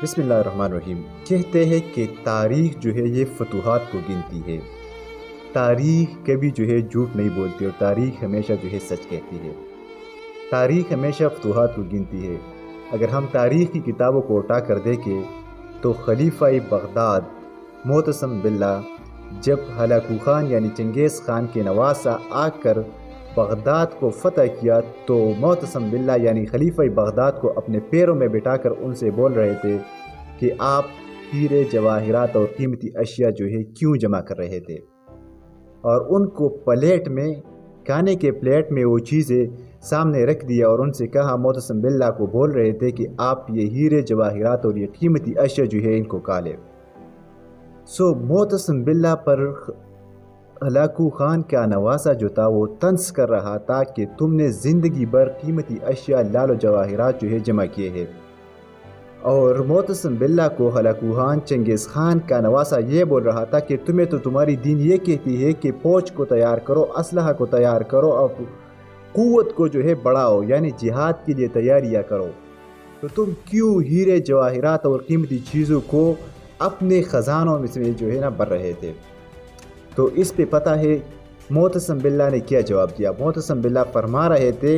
بسم اللہ الرحمن الرحیم۔ کہتے ہیں کہ تاریخ جو ہے یہ فتوحات کو گنتی ہے۔ تاریخ کبھی جو ہے جھوٹ نہیں بولتی اور تاریخ ہمیشہ جو ہے سچ کہتی ہے۔ تاریخ ہمیشہ فتوحات کو گنتی ہے۔ اگر ہم تاریخ کی کتابوں کو اٹھا کر دیکھیں تو خلیفہ بغداد معتصم باللہ جب ہلاکو خان یعنی چنگیز خان کے نواسہ آ کر بغداد کو فتح کیا تو معتصم باللہ یعنی خلیفہ بغداد کو اپنے پیروں میں بٹھا کر ان سے بول رہے تھے کہ آپ ہیرے جواہرات اور قیمتی اشیاء جو ہے کیوں جمع کر رہے تھے، اور ان کو پلیٹ میں کھانے کے پلیٹ میں وہ چیزیں سامنے رکھ دیا اور ان سے کہا، معتصم باللہ کو بول رہے تھے کہ آپ یہ ہیرے جواہرات اور یہ قیمتی اشیاء جو ہے ان کو کھا لیں۔ معتصم باللہ پر ہلاکو خان کا نواسہ جو تھا وہ طنز کر رہا تھا کہ تم نے زندگی بھر قیمتی اشیاء لال و جواہرات جو ہے جمع کیے ہیں، اور معتصم باللہ کو ہلاکو خان چنگیز خان کا نواسہ یہ بول رہا تھا کہ تمہیں تو تمہاری دین یہ کہتی ہے کہ فوج کو تیار کرو، اسلحہ کو تیار کرو، اور قوت کو جو ہے بڑھاؤ، یعنی جہاد کے لیے تیاریاں کرو، تو تم کیوں ہیرے جواہرات اور قیمتی چیزوں کو اپنے خزانوں میں سے جو ہے نا بھر رہے تھے؟ تو اس پہ پتہ ہے معتصم باللہ نے کیا جواب دیا۔ معتصم باللہ فرما رہے تھے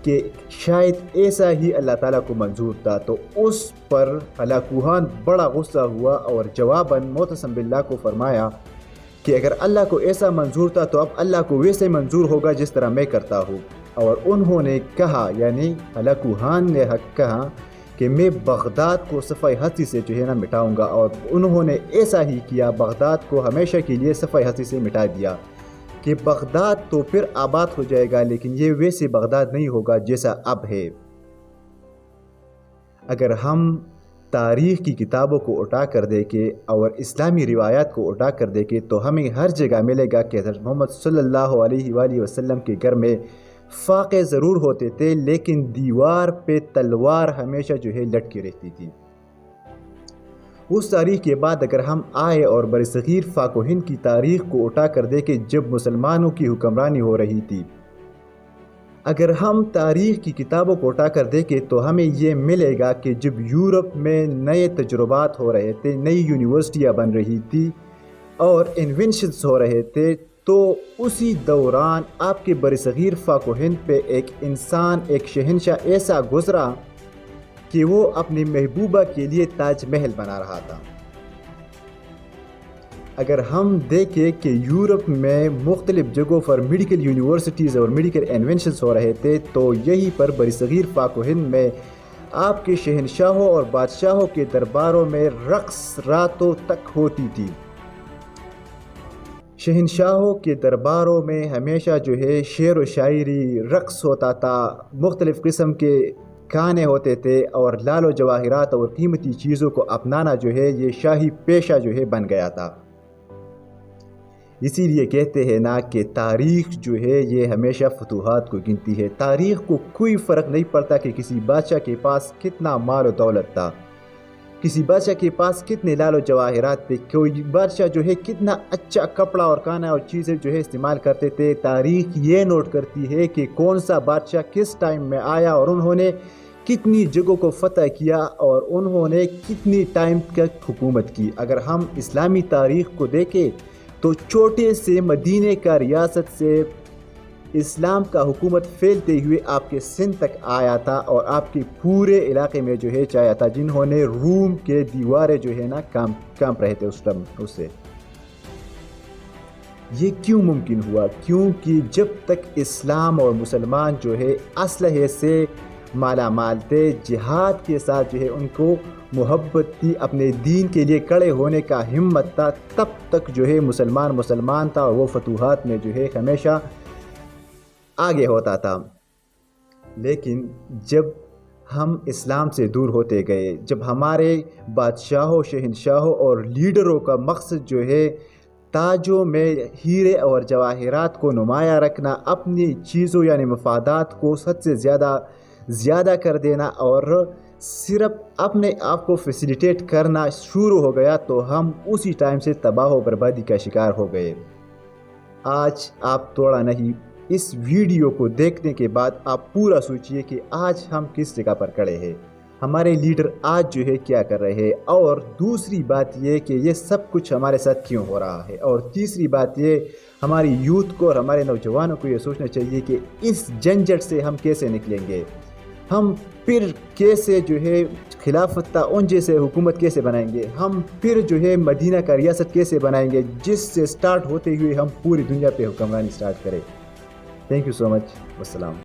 کہ شاید ایسا ہی اللہ تعالیٰ کو منظور تھا، تو اس پر ہلاکو خان بڑا غصہ ہوا اور جواباً معتصم باللہ کو فرمایا کہ اگر اللہ کو ایسا منظور تھا تو اب اللہ کو ویسے منظور ہوگا جس طرح میں کرتا ہوں۔ اور انہوں نے کہا، یعنی ہلاکو خان نے حق کہا کہ میں بغداد کو صفحہ ہستی سے جو ہے نا مٹاؤں گا، اور انہوں نے ایسا ہی کیا، بغداد کو ہمیشہ کے لیے صفحہ ہستی سے مٹا دیا کہ بغداد تو پھر آباد ہو جائے گا لیکن یہ ویسے بغداد نہیں ہوگا جیسا اب ہے۔ اگر ہم تاریخ کی کتابوں کو اٹھا کر دیکھیں اور اسلامی روایات کو اٹھا کر دیکھیں تو ہمیں ہر جگہ ملے گا کہ حضرت محمد صلی اللہ علیہ وآلہ وسلم کے گھر میں فاقے ضرور ہوتے تھے لیکن دیوار پہ تلوار ہمیشہ جو ہے لٹکی رہتی تھی۔ اس تاریخ کے بعد اگر ہم آئے اور برصغیر پاک و ہند کی تاریخ کو اٹھا کر دیکھیں جب مسلمانوں کی حکمرانی ہو رہی تھی، اگر ہم تاریخ کی کتابوں کو اٹھا کر دیکھیں تو ہمیں یہ ملے گا کہ جب یورپ میں نئے تجربات ہو رہے تھے، نئی یونیورسٹیاں بن رہی تھی اور انوینشنز ہو رہے تھے، تو اسی دوران آپ کے برصغیر پاک و ہند پہ ایک انسان، ایک شہنشاہ ایسا گزرا کہ وہ اپنی محبوبہ کے لیے تاج محل بنا رہا تھا۔ اگر ہم دیکھیں کہ یورپ میں مختلف جگہوں پر میڈیکل یونیورسٹیز اور میڈیکل انوینشنز ہو رہے تھے، تو یہی پر برصغیر پاک و ہند میں آپ کے شہنشاہوں اور بادشاہوں کے درباروں میں رقص راتوں تک ہوتی تھی۔ شہنشاہوں کے درباروں میں ہمیشہ جو ہے شعر و شاعری، رقص ہوتا تھا، مختلف قسم کے کھانے ہوتے تھے، اور لال و جواہرات اور قیمتی چیزوں کو اپنانا جو ہے یہ شاہی پیشہ جو ہے بن گیا تھا۔ اسی لیے کہتے ہیں نا کہ تاریخ جو ہے یہ ہمیشہ فتوحات کو گنتی ہے۔ تاریخ کو کوئی فرق نہیں پڑتا کہ کسی بادشاہ کے پاس کتنا مال و دولت تھا، کسی بادشاہ کے پاس کتنے لال و جواہرات تھے، کوئی بادشاہ جو ہے کتنا اچھا کپڑا اور کھانا اور چیزیں جو ہے استعمال کرتے تھے۔ تاریخ یہ نوٹ کرتی ہے کہ کون سا بادشاہ کس ٹائم میں آیا اور انہوں نے کتنی جگہوں کو فتح کیا اور انہوں نے کتنی ٹائم تک حکومت کی۔ اگر ہم اسلامی تاریخ کو دیکھیں تو چھوٹے سے مدینے کا ریاست سے اسلام کا حکومت پھیلتے ہوئے آپ کے سندھ تک آیا تھا اور آپ کے پورے علاقے میں جو ہے چایا تھا، جنہوں نے روم کے دیواریں جو ہے نا کام رہے تھے اس ٹائم اس سے۔ یہ کیوں ممکن ہوا؟ کیونکہ جب تک اسلام اور مسلمان جو ہے اسلحے سے مالا مال تھے، جہاد کے ساتھ جو ہے ان کو محبت تھی، اپنے دین کے لیے کھڑے ہونے کا ہمت تھا، تب تک جو ہے مسلمان تھا اور وہ فتوحات میں جو ہے ہمیشہ آگے ہوتا تھا۔ لیکن جب ہم اسلام سے دور ہوتے گئے، جب ہمارے بادشاہوں، شہنشاہوں اور لیڈروں کا مقصد جو ہے تاجوں میں ہیرے اور جواہرات کو نمایاں رکھنا، اپنی چیزوں یعنی مفادات کو حد سے زیادہ کر دینا اور صرف اپنے آپ کو فیسیلیٹیٹ کرنا شروع ہو گیا، تو ہم اسی ٹائم سے تباہ و بربادی کا شکار ہو گئے۔ آج آپ تھوڑا نہیں، اس ویڈیو کو دیکھنے کے بعد آپ پورا سوچئے کہ آج ہم کس جگہ پر کھڑے ہیں۔ ہمارے لیڈر آج جو ہے کیا کر رہے ہیں، اور دوسری بات یہ کہ یہ سب کچھ ہمارے ساتھ کیوں ہو رہا ہے، اور تیسری بات یہ ہماری یوتھ کو اور ہمارے نوجوانوں کو یہ سوچنا چاہیے کہ اس جھنجٹ سے ہم کیسے نکلیں گے، ہم پھر کیسے جو ہے خلافت اون جیسے حکومت کیسے بنائیں گے، ہم پھر جو ہے مدینہ کا ریاست کیسے بنائیں گے جس سے سٹارٹ ہوتے ہوئے ہم پوری دنیا پہ حکمرانی سٹارٹ کریں۔ تھینک یو سو مچ، والسلام۔